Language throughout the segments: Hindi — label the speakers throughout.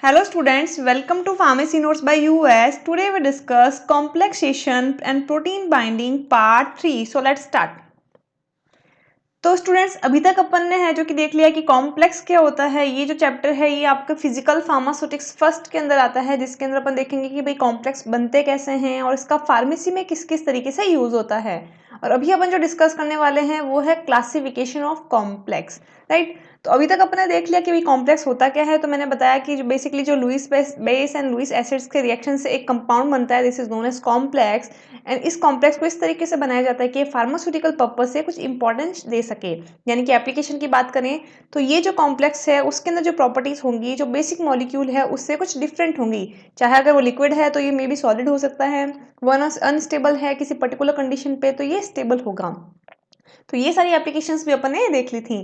Speaker 1: Hello students, welcome to Pharmacy Notes by US. Today we discuss complexation and protein binding part 3. So let's start. तो स्टूडेंट्स अभी तक अपन ने है जो कि देख लिया कि कॉम्प्लेक्स क्या होता है। ये जो चैप्टर है ये आपका फिजिकल फार्मास्यूटिक्स फर्स्ट के अंदर आता है, जिसके अंदर अपन देखेंगे कि भाई कॉम्प्लेक्स बनते कैसे हैं और इसका फार्मेसी में किस किस तरीके से यूज होता है। और अभी अपन जो डिस्कस करने वाले हैं वो है क्लासिफिकेशन ऑफ कॉम्प्लेक्स, राइट। तो अभी तक अपन ने देख लिया कि भाई कॉम्प्लेक्स होता क्या है। तो मैंने बताया कि बेसिकली जो Lewis base and Lewis acids के रिएक्शन से एक कंपाउंड बनता है, this is known as complex. And इस कॉम्प्लेक्स को इस तरीके से बनाया जाता है कि फार्मास्यूटिकल पर्पज से कुछ इंपॉर्टेंस दे सके, यानी कि एप्लीकेशन की बात करें तो ये जो कॉम्प्लेक्स है उसके अंदर जो प्रॉपर्टीज होंगी, जो बेसिक मॉलिक्यूल है उससे कुछ डिफरेंट होंगी। चाहे अगर वो लिक्विड है तो ये मे बी सॉलिड हो सकता है, वो अनस्टेबल है किसी पर्टिकुलर कंडीशन पे तो ये स्टेबल होगा। तो ये सारी एप्लीकेशंस भी अपन ने देख ली थी।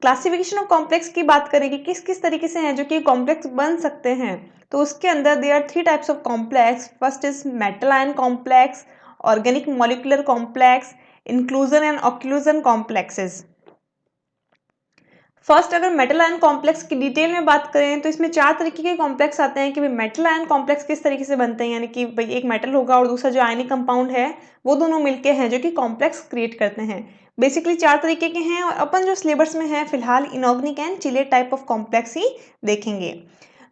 Speaker 1: क्लासिफिकेशन ऑफ कॉम्प्लेक्स की बात करें कि किस किस तरीके से हैं जो कि कॉम्प्लेक्स बन सकते हैं, तो उसके अंदर there are three types of complex. First is metal ion complex, organic molecular complex, inclusion and occlusion complexes. First अगर मेटल आयन कॉम्प्लेक्स की डिटेल में बात करें तो इसमें चार तरीके के कॉम्प्लेक्स आते हैं कि भाई मेटल आयन कॉम्प्लेक्स किस तरीके से बनते हैं, यानी कि भाई एक मेटल होगा और दूसरा जो आयनिक कंपाउंड है वो दोनों मिलके हैं जो कि कॉम्प्लेक्स क्रिएट करते हैं। बेसिकली चार तरीके के हैं और अपन जो सिलेबस में है फिलहाल inorganic and chelate type of complex ही देखेंगे।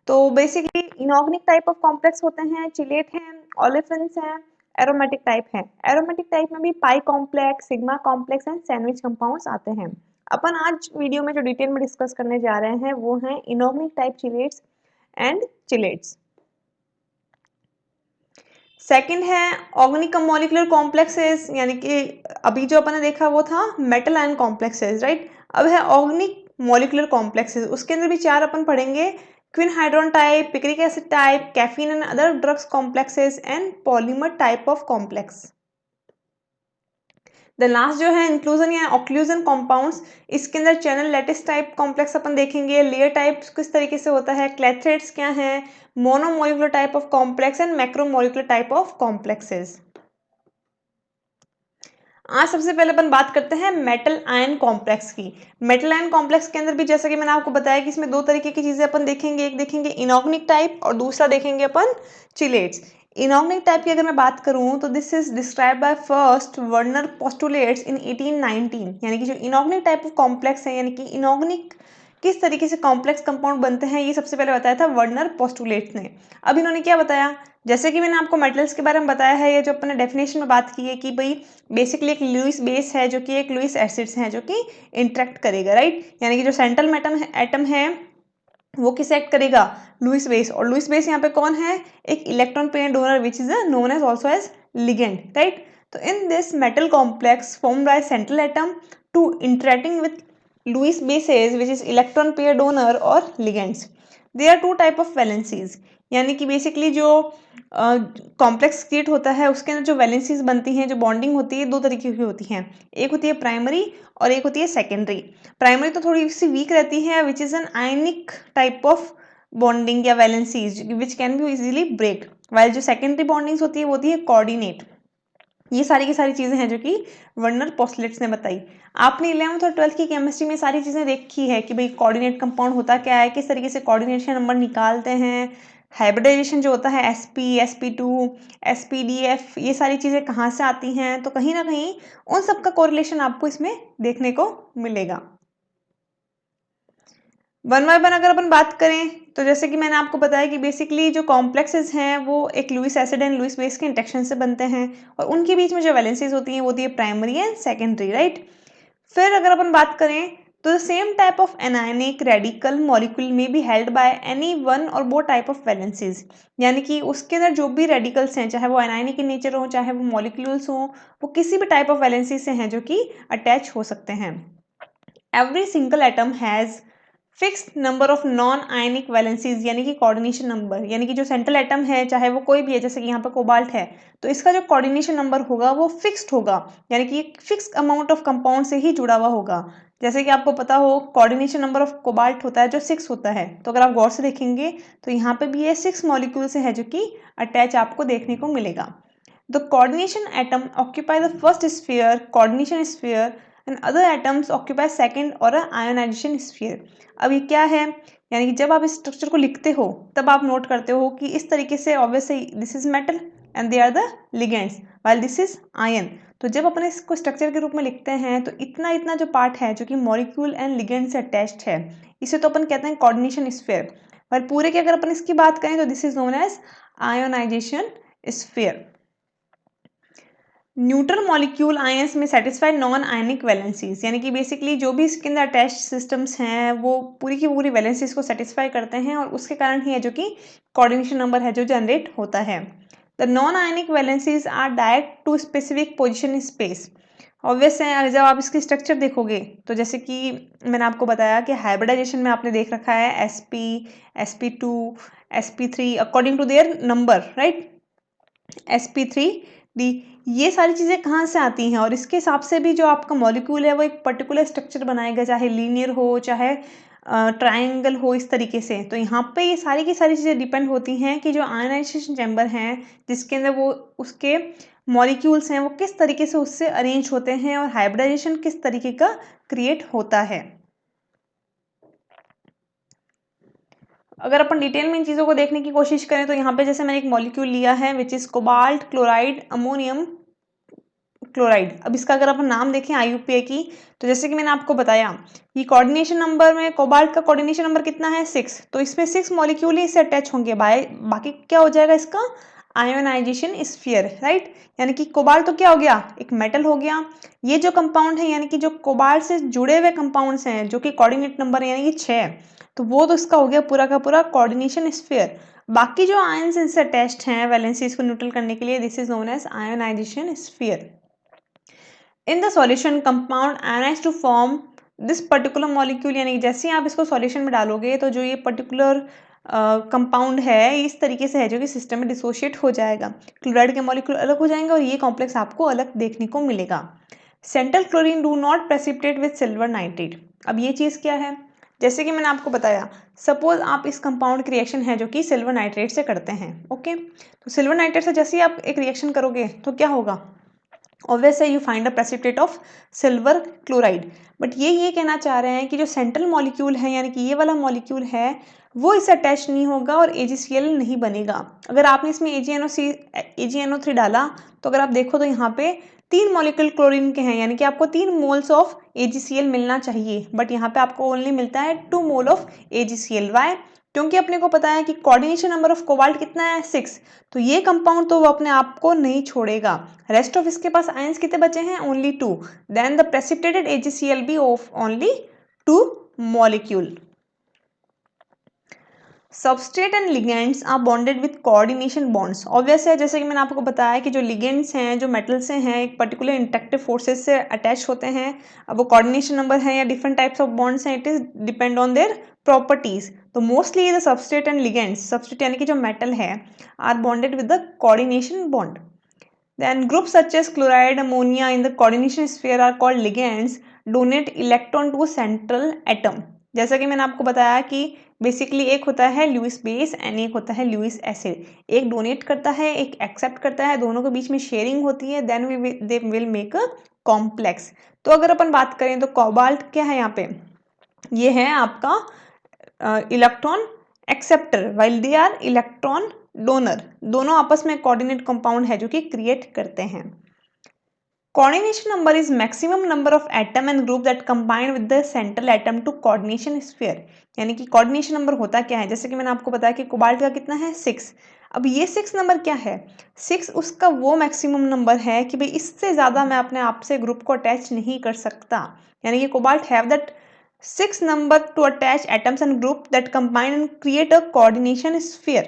Speaker 1: तो basically inorganic type of complex होते हैं, चिलेट हैं, ओलेफिन्स हैं, एरोमेटिक टाइप है। एरोमेटिक टाइप में भी pi complex, sigma complex and sandwich compounds आते हैं। अपन आज वीडियो में जो डिटेल में डिस्कस करने जा रहे हैं वो हैं inorganic type chelates and chelates. Second है ऑर्गेनिक मॉलिक्यूलर कॉम्प्लेक्सेस, यानी कि अभी जो अपन ने देखा वो था मेटल आयन कॉम्प्लेक्सेस, राइट। अब है ऑर्गेनिक मॉलिक्यूलर कॉम्प्लेक्सेस, उसके अंदर भी चार अपन पढ़ेंगे। Quinhydrone type, picric acid type, caffeine and other drugs complexes and polymer type of complex. The last जो है इंक्लूजन या ऑक्लूजन कंपाउंड्स, इसके अंदर चैनल लैटिस टाइप कॉम्प्लेक्स अपन देखेंगे। लेयर टाइप किस तरीके से होता है, क्लेथरेट्स क्या है, monomolecular type of complex and macromolecular type of complexes. आज सबसे पहले अपन बात करते हैं मेटल आयन कॉम्प्लेक्स की। मेटल आयन कॉम्प्लेक्स के अंदर भी जैसा कि मैंने आपको बताया कि इसमें दो तरीके की चीजें अपन देखेंगे, एक देखेंगे इनऑर्गेनिक टाइप और दूसरा देखेंगे अपन चिलेट्स। इनऑर्गेनिक टाइप की अगर मैं बात करूं तो this is describe by first Werner postulates in 1819, यानी कि जो इनऑर्गेनिक टाइप ऑफ कॉम्प्लेक्स है, यानी कि इनऑर्गेनिक किस तरीके से कॉम्प्लेक्स कंपाउंड बनते हैं, ये सबसे पहले बताया था वर्नर पोस्टुलेट्स ने। अब इन्होंने क्या बताया, जैसे कि मैंने आपको मेटल्स के बारे में बताया है, ये जो अपने डेफिनेशन में बात की है कि भाई बेसिकली एक लुईस बेस है जो कि एक लुईस एसिड्स है जो कि इंटरेक्ट करेगा, राइट। यानी कि जो सेंट्रल एटम है वो किस एक्ट करेगा, लुईस बेस। और लुईस बेस यहाँ पे कौन है, एक electron pair donor which is known as also as ligand, right. तो in this metal complex formed by central atom to interacting with Lewis bases which is electron pair donor और ligands. There are two type of valencies, यानी कि बेसिकली जो कॉम्प्लेक्स क्रिएट होता है उसके अंदर जो वैलेंसीज बनती हैं, जो बॉन्डिंग होती है, दो तरीके की होती हैं। एक होती है प्राइमरी और एक होती है सेकेंडरी। प्राइमरी तो थोड़ी सी वीक रहती है which is an ionic type of bonding या valencies which can be easily break, while जो सेकेंडरी बॉन्डिंग्स होती है वो होती है कोऑर्डिनेट। ये सारी की सारी चीजें हैं जो कि वर्नर पोस्टलेट्स ने बताई। आपने 11th और 12th की केमिस्ट्री में सारी चीजें देखी है कि भाई कोऑर्डिनेट कंपाउंड होता क्या है, किस तरीके से कोऑर्डिनेशन नंबर निकालते हैं, हाइब्रिडाइजेशन जो होता है sp sp2 spdf, ये सारी चीजें कहाँ से आती हैं। तो कहीं ना कहीं उन सब का कोरिलेशन आपको इसमें देखने को मिलेगा। वन बाय वन अगर अपन बात करें तो जैसे कि मैंने आपको बताया कि बेसिकली जो कॉम्प्लेक्सेस हैं वो एक Lewis acid and Lewis base के इंटरेक्शन से बनते हैं और उनके बीच में जो वैलेंसीज होती हैं वो होती है प्राइमरी एंड सेकेंडरी, राइट। फिर अगर अपन बात करें तो the same type of anionic radical molecule में be held by any one और बोथ टाइप ऑफ वैलेंसीज, यानी कि उसके अंदर जो भी रेडिकल्स हैं, चाहे वो एनायनिक इन नेचर हो चाहे वो मॉलिक्यूल्स हो, वो किसी भी टाइप ऑफ वैलेंसी से हैं जो कि अटैच हो सकते हैं। Every single atom has fixed number of non ionic valencies, यानी कि कोऑर्डिनेशन नंबर, यानी कि जो सेंट्रल एटम है चाहे वो कोई भी है, जैसे कि यहाँ पे कोबाल्ट है तो इसका जो कोऑर्डिनेशन नंबर होगा वो फिक्स्ड होगा, यानी कि एक फिक्स अमाउंट ऑफ कंपाउंड से ही जुड़ा हुआ होगा। जैसे कि आपको पता हो कोऑर्डिनेशन नंबर ऑफ कोबाल्ट होता है जो 6 होता है, तो अगर आप गौर से देखेंगे तो यहाँ पे भी ये 6 मॉलिक्यूल से है जो कि अटैच आपको देखने को मिलेगा। The coordination atom occupy the first sphere, coordination sphere and other atoms occupy second और आयोनाइजेशन स्फीयर। अब ये क्या है, यानी कि जब आप इस स्ट्रक्चर को लिखते हो तब आप नोट करते हो कि इस तरीके से obviously this is metal and they are the ligands while this is ion. तो जब अपन इसको स्ट्रक्चर के रूप में लिखते हैं तो इतना इतना जो पार्ट है जो कि मॉलिक्यूल एंड लिगेंड से अटैच्ड है, इसे तो अपन कहते हैं कोऑर्डिनेशन स्फीयर। पर पूरे की अगर अपन इसकी बात करें तो this is known as ionization sphere. Neutral molecule ions में सेटिस्फाइड नॉन आयनिक वैलेंसीज, यानी कि बेसिकली जो भी इसके अंदर अटैच्ड सिस्टम्स हैं वो पूरी की पूरी वैलेंसीज को सेटिस्फाई करते हैं और उसके कारण ही है जो कि कोऑर्डिनेशन नंबर है जो जनरेट होता है। The non ionic valencies are direct to specific position in space. Obvious है, जब आप इसकी स्ट्रक्चर देखोगे तो जैसे कि मैंने आपको बताया कि हाइब्रिडाइजेशन में आपने देख रखा है sp, sp2, sp3 according to their number, right, sp3d, ये सारी चीज़ें कहाँ से आती हैं और इसके हिसाब से भी जो आपका मॉलिक्यूल है वो एक पर्टिकुलर स्ट्रक्चर बनाएगा, चाहे लीनियर हो चाहे ट्राइंगल हो, इस तरीके से। तो यहाँ पे ये सारी की सारी चीज़ें डिपेंड होती हैं कि जो आयनाइजेशन चैम्बर हैं जिसके अंदर वो उसके मॉलिक्यूल्स हैं वो किस तरीके से उससे अरेंज होते हैं और हाइब्रिडाइजेशन किस तरीके का क्रिएट होता है। अगर अपन डिटेल में इन चीज़ों को देखने की कोशिश करें तो यहाँ पे जैसे मैंने एक मॉलिक्यूल लिया है which is cobalt chloride ammonium chloride. अब इसका अगर अपन नाम देखें IUPAC की, तो जैसे कि मैंने आपको बताया कि कोऑर्डिनेशन नंबर में कोबाल्ट का कोऑर्डिनेशन नंबर कितना है 6, तो इसमें 6 मॉलिक्यूल ही इससे अटैच होंगे, बाकी क्या हो जाएगा इसका आयोनाइजेशन स्फीयर, राइट। यानी कि कोबाल्ट तो क्या हो गया, एक मेटल हो गया। ये जो कंपाउंड है यानी कि जो कोबाल्ट से जुड़े हुए कंपाउंड्स हैं जो कि कोऑर्डिनेट नंबर है यानी कि 6, तो वो तो इसका हो गया पूरा का पूरा कोऑर्डिनेशन स्फीयर। बाकी जो आयंस इनसे अटैच्ड हैं वैलेंसीज को न्यूट्रल करने के लिए, this is known as ionization sphere. In the solution compound ionize to form this particular molecule, यानी जैसे ही आप इसको सॉल्यूशन में डालोगे तो जो ये पर्टिकुलर कंपाउंड है इस तरीके से है जो कि सिस्टम में डिसोशिएट हो जाएगा, क्लोराइड के मॉलिक्यूल अलग हो जाएंगे और ये कॉम्प्लेक्स आपको अलग देखने को मिलेगा। Central chlorine do not precipitate with silver nitrate. अब ये चीज़ क्या है, जैसे कि मैंने आपको बताया, सपोज आप इस कंपाउंड की रिएक्शन है जो कि सिल्वर नाइट्रेट से करते हैं, ओके। तो सिल्वर नाइट्रेट से जैसे ही आप एक रिएक्शन करोगे तो क्या होगा, obviously you find a precipitate of silver chloride. But ये कहना चाह रहे हैं कि जो सेंट्रल मॉलिक्यूल है यानी कि ये वाला मॉलिक्यूल है वो इससे अटैच नहीं होगा और AgCl नहीं बनेगा। अगर आपने इसमें AgNO3 डाला तो अगर आप देखो तो यहाँ पे 3 मॉलिक्यूल क्लोरीन के हैं, यानी कि आपको 3 मोल्स ऑफ AgCl मिलना चाहिए, बट यहाँ पे आपको ओनली मिलता है 2 मोल ऑफ AgCl। वाई, क्योंकि अपने को पता है कि कोऑर्डिनेशन नंबर ऑफ कोबाल्ट कितना है 6, तो ये कंपाउंड तो वो अपने आप को नहीं छोड़ेगा। रेस्ट ऑफ इसके पास आयंस कितने बचे हैं, only 2, then the precipitated AgCl be of only 2 molecule. Substrate and ligands are bonded with coordination bonds. Obvious है, जैसे कि मैंने आपको बताया कि जो लिगेंड्स हैं जो मेटल से हैं एक पर्टिकुलर इंटरेक्टिव फोर्सेस से अटैच होते हैं। अब वो कोऑर्डिनेशन नंबर है या डिफरेंट टाइप्स ऑफ बॉन्ड्स हैं, it is depend on their properties. तो mostly the substrate and ligands, substrate यानी कि जो मेटल है, are bonded with the coordination bond. Then groups such as chloride, ammonia in the coordination sphere are called ligands, donate electron to a central atom। जैसा कि मैंने आपको बताया कि बेसिकली एक होता है लुईस बेस एंड एक होता है लुईस एसिड। एक डोनेट करता है एक एक्सेप्ट करता है, दोनों के बीच में शेयरिंग होती है, then they will make a complex. तो अगर अपन बात करें तो कोबाल्ट क्या है यहाँ पे, ये है आपका electron acceptor while they are electron donor. दोनों आपस में कोऑर्डिनेट कंपाउंड है जो कि क्रिएट करते हैं। Coordination number is maximum number of atom and group that combine with the central atom to coordination sphere. यानी कि कोऑर्डिनेशन नंबर होता क्या है, जैसे कि मैंने आपको बताया कि कोबाल्ट का कितना है 6। अब ये 6 नंबर क्या है, 6 उसका वो मैक्सिमम नंबर है कि भाई इससे ज़्यादा मैं अपने आप से ग्रुप को अटैच नहीं कर सकता। यानी कि cobalt have that 6 number to attach atoms and group that combine and create a coordination sphere।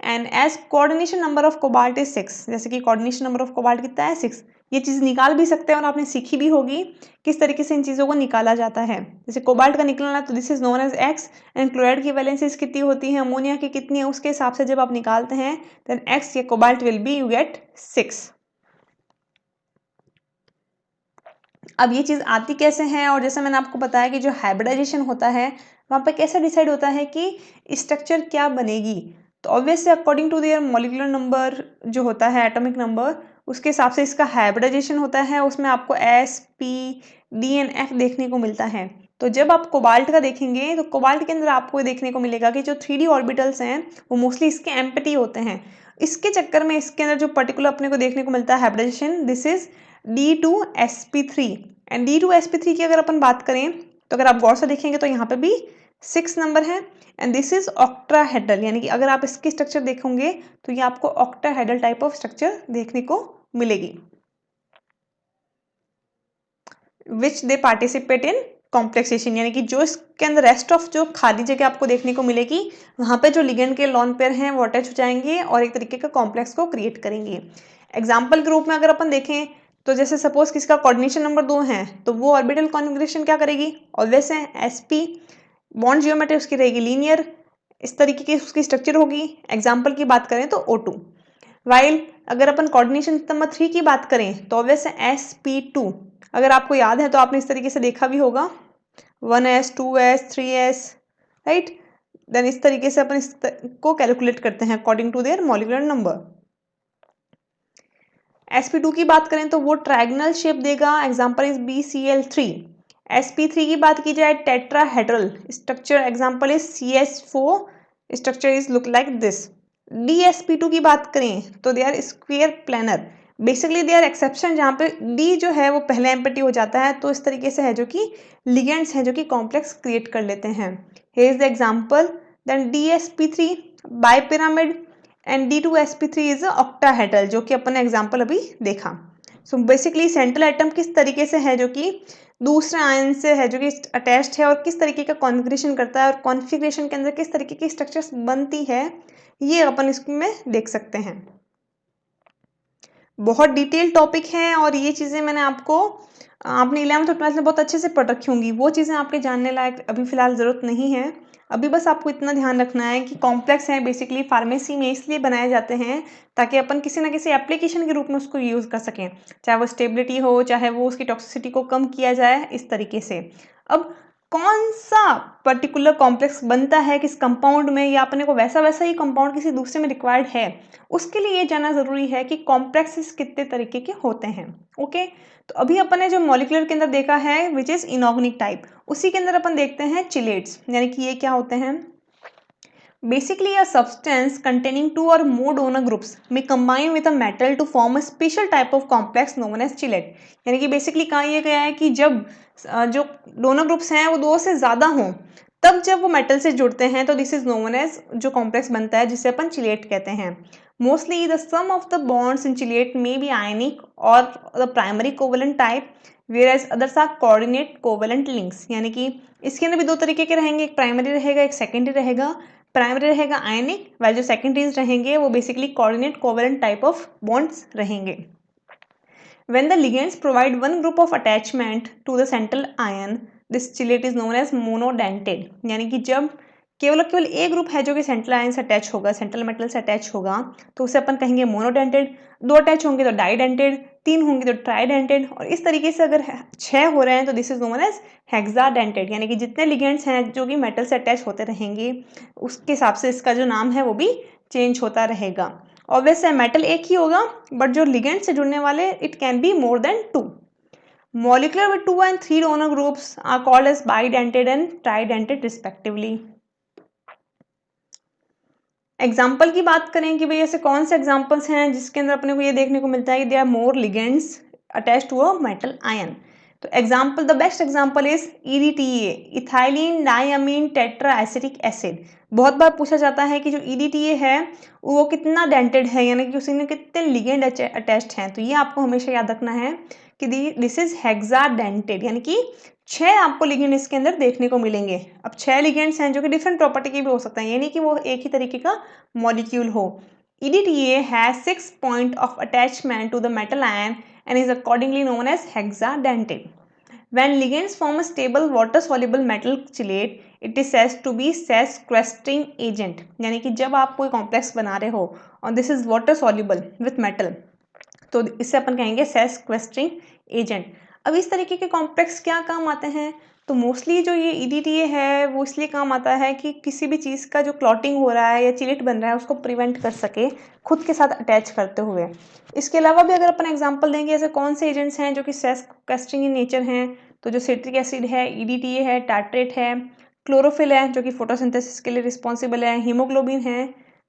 Speaker 1: And as coordination number of cobalt is 6, जैसे कि coordination number of cobalt कितना है 6, ये चीज़ निकाल भी सकते हैं और आपने सीखी भी होगी किस तरीके से इन चीज़ों को निकाला जाता है। जैसे कोबाल्ट का निकलना तो this is known as x, and chloride की वैलेंसीज कितनी होती है, अमोनिया की कितनी है, उसके हिसाब से जब आप निकालते हैं देन x या cobalt will be you get 6। अब ये चीज़ आती कैसे है, और जैसे मैंने आपको बताया कि जो हाइब्रिडाइजेशन होता है वहाँ पे कैसे डिसाइड होता है कि स्ट्रक्चर क्या बनेगी। तो obviously according to their molecular number जो होता है एटॉमिक नंबर, उसके हिसाब से इसका हाइब्रिडाइजेशन होता है, उसमें आपको S, P, D and F देखने को मिलता है। तो जब आप कोबाल्ट का देखेंगे तो कोबाल्ट के अंदर आपको देखने को मिलेगा कि जो 3D ऑर्बिटल्स हैं वो मोस्टली इसके एम्प्टी होते हैं। इसके चक्कर में इसके अंदर जो पर्टिकुलर अपने को देखने को मिलता है hybridisation, this is D2sp3। And D2sp3 की अगर अपन बात करें तो अगर आप गौर से देखेंगे तो यहाँ पे भी 6 नंबर है। एंड दिस इज ऑक्टाहेड्रल, यानी कि अगर आप इसकी स्ट्रक्चर देखोगे तो ये आपको ऑक्टाहेड्रल टाइप ऑफ स्ट्रक्चर देखने को मिलेगी, विच दे पार्टिसिपेट इन कॉम्प्लेक्सेशन, यानी कि जो इसके अंदर रेस्ट ऑफ जो खाली जगह आपको देखने को मिलेगी वहां पे जो लिगेंड के लॉन पेयर हैं वो अटैच हो जाएंगे और एक तरीके का कॉम्प्लेक्स को क्रिएट करेंगे। एग्जाम्पल के रूप में अगर अपन देखें तो जैसे सपोज किसका कोऑर्डिनेशन नंबर 2 है तो वो ऑर्बिटल कॉन्फ़िगरेशन क्या करेगी, ऑलवेज है sp, बॉन्ड जियोमेट्री उसकी रहेगी लीनियर, इस तरीके की उसकी स्ट्रक्चर होगी। एग्जाम्पल की बात करें तो O2। वाइल अगर अपन कोऑर्डिनेशन नंबर 3 की बात करें तो ऑब्वियस है sp2। अगर आपको याद है तो आपने इस तरीके से देखा भी होगा 1s 2s 3s, right. Then इस तरीके से अपन इसको कैलकुलेट करते हैं according to their molecular number. sp2 की बात करें तो वो ट्रायगोनल शेप देगा, एग्जांपल इज BCl3। sp3 की बात की जाए tetrahedral structure, example is CH4, structure is look like this. DsP2 की बात करें तो they are square planar, basically they are exception जहाँ पे D जो है वो पहले एम्प्टी हो जाता है, तो इस तरीके से है जो कि लिगेंड्स हैं जो कि कॉम्प्लेक्स क्रिएट कर लेते हैं। Here is the example. Then DsP3 bipyramid and D2sp3 is octahedral, जो कि अपन ने एग्जाम्पल अभी देखा। सो बेसिकली सेंट्रल एटम किस तरीके से है जो कि दूसरे आयन से है जो कि अटैच्ड है और किस तरीके का कॉन्फ़िगरेशन करता है और कॉन्फ़िगरेशन के अंदर किस तरीके की स्ट्रक्चर्स बनती है, ये अपन इसमें देख सकते हैं। बहुत डिटेल टॉपिक है और ये चीज़ें मैंने आपको आपने 11th और 12th में बहुत अच्छे से पढ़ रखी होंगी, वो चीज़ें आपके जानने लायक अभी फिलहाल ज़रूरत नहीं है। अभी बस आपको इतना ध्यान रखना है कि कॉम्प्लेक्स है बेसिकली फार्मेसी में इसलिए बनाए जाते हैं ताकि अपन किसी ना किसी एप्लीकेशन के रूप में उसको यूज़ कर सकें, चाहे वो स्टेबिलिटी हो चाहे वो उसकी टॉक्सिसिटी को कम किया जाए इस तरीके से। अब कौन सा पर्टिकुलर कॉम्प्लेक्स बनता है किस कंपाउंड में या अपने को वैसा वैसा ही कंपाउंड किसी दूसरे में रिक्वायर्ड है, उसके लिए ये जानना जरूरी है कि कॉम्प्लेक्सेस कितने तरीके के होते हैं। ओके, तो अभी अपन ने जो मॉलिक्यूलर के अंदर देखा है विच इज इनऑर्गेनिक टाइप, उसी के अंदर अपन देखते हैं चिलेट्स, यानी कि ये क्या होते हैं, basically a substance containing two or more donor groups may combine with a metal to form a special type of complex known as chelate। यानी कि बेसिकली कहा यह गया है कि जब जो डोनर ग्रुप्स हैं वो दो से ज़्यादा हों तब जब वो मेटल से जुड़ते हैं तो दिस इज नोन एज जो कॉम्प्लेक्स बनता है जिसे अपन चिलेट कहते हैं। Mostly the some of the bonds in chelate may be ionic और the primary covalent type whereas others are coordinate covalent links, यानी कि इसके अंदर भी दो तरीके के रहेंगे, एक प्राइमरी रहेगा एक सेकेंडरी रहेगा। प्राइमरी रहेगा आयनिक वाइल जो सेकेंडरीज रहेंगे वो basically coordinate covalent type of bonds रहेंगे। When the ligands provide one group of attachment to the central ion, this chelate is known as monodentate। यानी कि जब केवल एक ग्रुप है जो कि सेंट्रल आयन से अटैच होगा, सेंट्रल मेटल से अटैच होगा, तो उसे अपन कहेंगे मोनोडेंटेड। दो अटैच होंगे तो डाइडेंटेड, तीन होंगे तो ट्राइडेंटेड, और इस तरीके से अगर 6 हो रहे हैं तो this is known as hexadentate. यानी कि जितने लिगेंड्स हैं जो कि मेटल से अटैच होते रहेंगे उसके हिसाब से इसका जो नाम है वो भी चेंज होता रहेगा। ऑब्वियसली मेटल एक ही होगा बट जो लिगेंड से जुड़ने वाले it can be more than 2। Molecular with 2 and 3 donor groups are called as bidentate and tridentate respectively। Example की बात करें कि भाई ऐसे कौन से एग्जाम्पल्स हैं जिसके अंदर अपने को ये देखने को मिलता है कि they are more ligands attach to a metal ion. तो example the best example is EDTA, ethylene diamine tetra acetic acid. बहुत बार पूछा जाता है कि जो EDTA है वो कितना डेंटेड है, यानी कि उसमें कितने लिगेंड अटैच्ड हैं, तो ये आपको हमेशा याद रखना है कि दिस इज हेक्साडेंटेड, यानी कि 6 आपको लिगेंड इसके अंदर देखने को मिलेंगे। अब 6 लिगेंड्स हैं जो कि डिफरेंट प्रॉपर्टी के भी हो सकते हैं, यानी कि वो एक ही तरीके का मॉलिक्यूल हो। EDTA has 6 points of attachment to the metal ion and is accordingly known as hexadentate। When ligands form a stable water-soluble metal chelate, it is said to be sequestering agent। यानी कि जब आप कोई कॉम्प्लेक्स बना रहे हो और this is water soluble with metal, तो इससे अपन कहेंगे सेक्वेस्ट्रिंग एजेंट। अब इस तरीके के कॉम्प्लेक्स क्या काम आते हैं, तो मोस्टली जो ये EDTA है वो इसलिए काम आता है कि किसी भी चीज़ का जो क्लॉटिंग हो रहा है या चिलेट बन रहा है उसको प्रिवेंट कर सके खुद के साथ अटैच करते हुए। इसके अलावा भी अगर अपन एग्जांपल देंगे ऐसे कौन से एजेंट्स हैं जो कि सेल्फ कैस्टिंग इन नेचर हैं, तो जो सिट्रिक एसिड है, EDTA है, टार्ट्रेट है, क्लोरोफिल है जो कि फोटोसिंथेसिस के लिए रिस्पॉन्सिबल है, हीमोग्लोबिन है,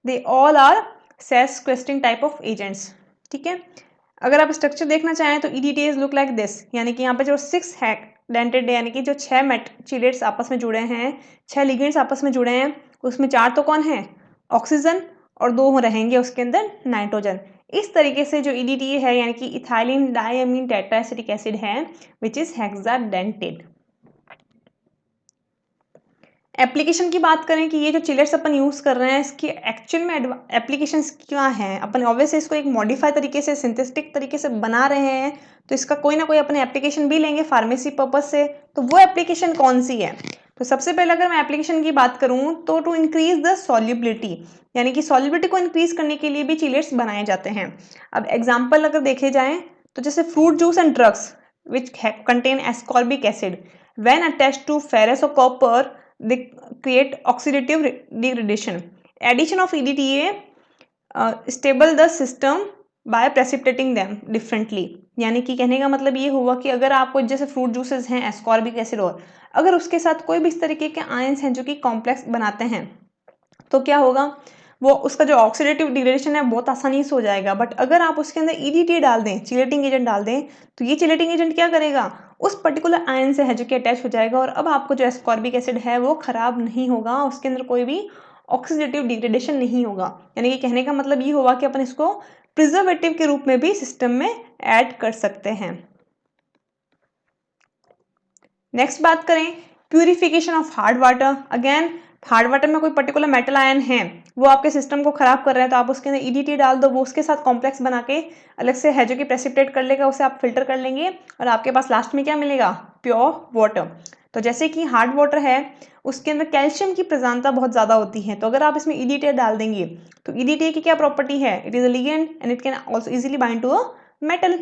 Speaker 1: they all are self questing type of agents. ठीक है, अगर आप स्ट्रक्चर देखना चाहें तो EDTAs लुक लाइक दिस, यानी कि यहाँ पे जो 6 है डेंटेड, यानी कि जो 6 मेट चिलेट्स आपस में जुड़े हैं, 6 लिगेंड्स आपस में जुड़े हैं, उसमें 4 तो कौन है, ऑक्सीजन, और 2 रहेंगे उसके अंदर नाइट्रोजन। इस तरीके से जो EDTA है यानी कि इथाइलिन डायमीन टेट्राएसिटिक एसिड है विच इज हेक्साडेंटेड। एप्लीकेशन की बात करें कि ये जो चिलेट्स अपन यूज़ कर रहे हैं इसकी एक्चुअल में एप्लीकेशंस क्या हैं, अपन ऑब्वियसली इसको एक मॉडिफाई तरीके से सिंथेटिक तरीके से बना रहे हैं तो इसका कोई ना कोई अपने एप्लीकेशन भी लेंगे फार्मेसी पर्पज से, तो वो एप्लीकेशन कौन सी है। तो सबसे पहले अगर मैं एप्लीकेशन की बात करूं तो टू इंक्रीज द सॉल्युबिलिटी, यानी कि सॉल्युबिलिटी को इंक्रीज करने के लिए भी चिलेट्स बनाए जाते हैं। अब एग्जाम्पल अगर देखे जाएँ तो जैसे fruit juice and drugs which contain ascorbic acid when attached to ferrous और copper they create oxidative degradation. Addition of EDTA stable the system by precipitating them differently. यानी कि कहने का मतलब ये हुआ कि अगर आपको जैसे फ्रूट जूसेस हैं एस्कॉर्बिक एसिड, और अगर उसके साथ कोई भी इस तरीके के आयंस हैं जो कि कॉम्प्लेक्स बनाते हैं तो क्या होगा, वो उसका जो ऑक्सीडेटिव डिग्रेडेशन है बहुत आसानी से हो जाएगा। बट अगर आप उसके अंदर EDTA डाल दें, चिलेटिंग एजेंट डाल दें, तो ये चिलेटिंग एजेंट क्या करेगा, उस पर्टिकुलर आयन से है जो कि अटैच हो जाएगा, और अब आपको जो एस्कॉर्बिक एसिड है वो खराब नहीं होगा, उसके अंदर कोई भी ऑक्सीडेटिव डिग्रेडेशन नहीं होगा। यानी कि कहने का मतलब ये होगा कि अपन इसको प्रिजर्वेटिव के रूप में भी सिस्टम में ऐड कर सकते हैं। नेक्स्ट बात करें purification of hard water. Again hard water में कोई पर्टिकुलर मेटल आयन है वो आपके सिस्टम को खराब कर रहा है तो आप उसके अंदर EDTA डाल दो, वो उसके साथ कॉम्प्लेक्स बना के अलग से है जो कि प्रेसिपिटेट कर लेगा, उसे आप फिल्टर कर लेंगे और आपके पास लास्ट में क्या मिलेगा, प्योर वाटर। तो जैसे कि हार्ड वाटर है उसके अंदर कैल्शियम की प्रधानता बहुत ज़्यादा होती है, तो अगर आप इसमें EDTA डाल देंगे तो EDTA की क्या प्रॉपर्टी है, it is a ligand and it can also easily bind to a metal,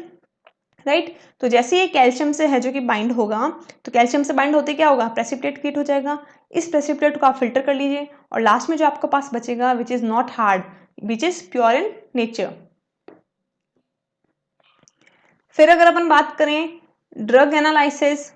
Speaker 1: right. तो जैसे ये कैल्शियम से है जो कि बाइंड होगा, तो कैल्शियम से बाइंड होते क्या होगा, प्रेसिपिटेट क्रिएट हो जाएगा। इस प्रेसिपिटेट को आप फिल्टर कर लीजिए और लास्ट में जो आपके पास बचेगा which is not hard, which is pure in nature. फिर अगर अपन बात करें ड्रग एनालिसिस,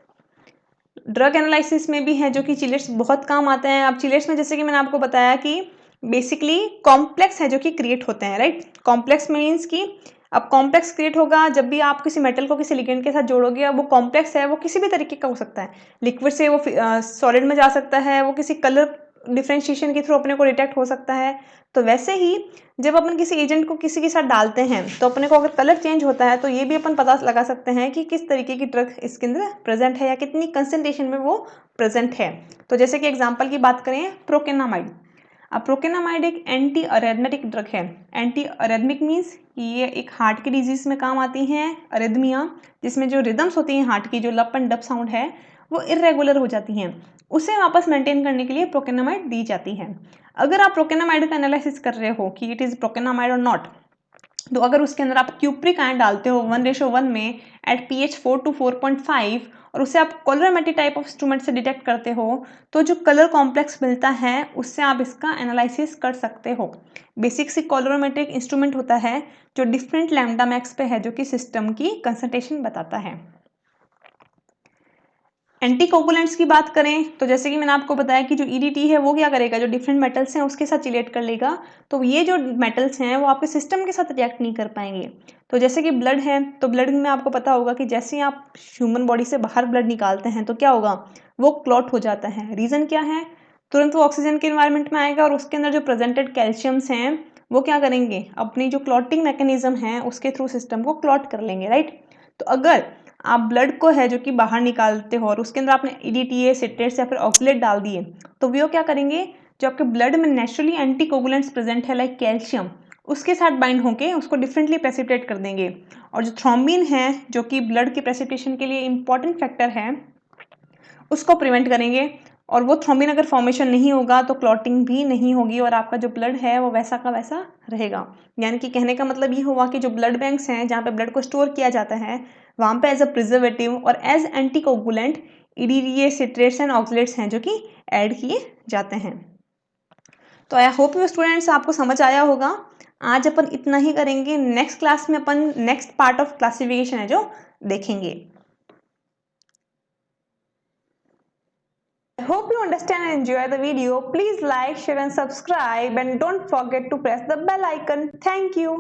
Speaker 1: ड्रग एनालिसिस में भी है जो कि चिलेट्स बहुत काम आते हैं। अब चिलेट्स में जैसे कि मैंने आपको बताया कि बेसिकली कॉम्प्लेक्स है जो कि क्रिएट होते हैं, राइट। कॉम्प्लेक्स मीन्स कि अब कॉम्प्लेक्स क्रिएट होगा जब भी आप किसी मेटल को किसी लिगेंड के साथ जोड़ोगे, अब वो कॉम्प्लेक्स है वो किसी भी तरीके का हो सकता है, लिक्विड से वो सॉलिड में जा सकता है, वो किसी कलर डिफ्रेंशिएशन के थ्रू अपने को डिटेक्ट हो सकता है। तो वैसे ही जब अपन किसी एजेंट को किसी के साथ डालते हैं तो अपने को अगर कलर चेंज होता है तो ये भी अपन पता लगा सकते हैं कि किस तरीके की ड्रग इसके अंदर प्रेजेंट है या कितनी कंसंट्रेशन में वो प्रेजेंट है। तो जैसे कि एग्जांपल की बात करें प्रोकेनामाइड। अब प्रोकेनामाइड एक एंटी अरेथमेटिक ड्रग है। एंटी अरेथमिक मीन्स कि ये एक हार्ट की डिजीज में काम आती हैं, अरेथमिया, जिसमें जो रिदम्स होती हैं हार्ट की, जो लप एंड डप साउंड है वो इरेगुलर हो जाती हैं, उसे वापस मेंटेन करने के लिए प्रोकेनामाइड दी जाती है। अगर आप प्रोकेनामाइड का एनालिसिस कर रहे हो कि इट इज़ प्रोकेनामाइड और नॉट, तो अगर उसके अंदर आप क्यूप्रिक आयन डालते हो 1:1 में एट pH 4 to 4.5 और उसे आप कलरोमेट्री टाइप ऑफ इंस्ट्रूमेंट से डिटेक्ट करते हो, तो जो कलर कॉम्प्लेक्स मिलता है उससे आप इसका एनालिसिस कर सकते हो। बेसिक सी कलरोमेट्रिक इंस्ट्रूमेंट होता है जो डिफरेंट लैम्डा मैक्स पे है जो कि सिस्टम की कंसंट्रेशन बताता है। एंटीकोगुलेंट्स की बात करें तो जैसे कि मैंने आपको बताया कि जो EDTA है वो क्या करेगा, जो डिफरेंट मेटल्स हैं उसके साथ चिलेट कर लेगा, तो ये जो मेटल्स हैं वो आपके सिस्टम के साथ रिएक्ट नहीं कर पाएंगे। तो जैसे कि ब्लड है, तो ब्लड में आपको पता होगा कि जैसे ही आप ह्यूमन बॉडी से बाहर ब्लड निकालते हैं तो क्या होगा, वो क्लॉट हो जाता है। रीज़न क्या है, तुरंत वो ऑक्सीजन के इन्वायरमेंट में आएगा और उसके अंदर जो प्रेजेंटेड कैल्शियम्स हैं वो क्या करेंगे, अपनी जो क्लॉटिंग मैकेनिज्म है उसके थ्रू सिस्टम को क्लॉट कर लेंगे, राइट। तो अगर आप ब्लड को है जो कि बाहर निकालते हो और उसके अंदर आपने EDTA सिट्रेट्स या फिर ऑक्सलेट डाल दिए, तो वो क्या करेंगे, जो आपके ब्लड में नेचुरली एंटीकोगुलेंट्स प्रेजेंट है लाइक कैल्शियम, उसके साथ बाइंड होकर उसको डिफरेंटली प्रेसिपिटेट कर देंगे। और जो थ्रोम्बिन है जो कि ब्लड की प्रेसिपिटेशन के लिए इंपॉर्टेंट फैक्टर है, उसको प्रिवेंट करेंगे। और वो थ्रोम्बिन अगर फॉर्मेशन नहीं होगा तो क्लॉटिंग भी नहीं होगी और आपका जो ब्लड है वो वैसा का वैसा रहेगा। यानी कि कहने का मतलब ये हुआ कि जो ब्लड बैंक्स हैं जहाँ पे ब्लड को स्टोर किया जाता है, वहाँ पे एज अ प्रिजर्वेटिव और as anticoagulant EDTA citrates and oxalates हैं जो कि ऐड किए जाते हैं। तो आई होप यू स्टूडेंट्स आपको समझ आया होगा। आज अपन इतना ही करेंगे, नेक्स्ट क्लास में अपन नेक्स्ट पार्ट ऑफ क्लासिफिकेशन है जो देखेंगे। I hope you understand and enjoy the video. Please like, share and subscribe and don't forget to press the bell icon. Thank you.